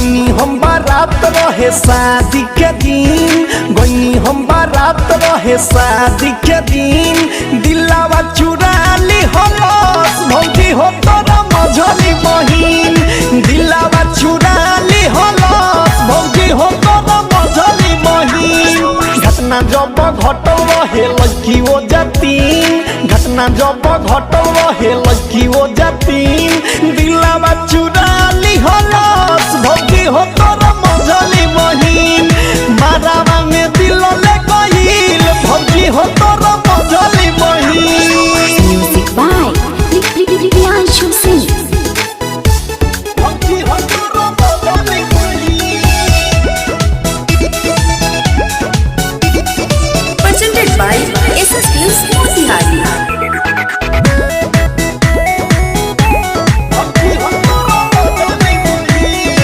गईनी हम बारात रहे शादी के दिन, गईनी हम बारात रहे शादी के दिन, दिलावा चुरा ली हलस भौजी हो तोरा मझली बहिन, दिलावा चुरा ली हलस भौजी हो तोरा मझली बहिन। घटना जब घटल रहे लड़की वो जातीन, घटना जब घटल रहे लड़की वो जातीन, दिला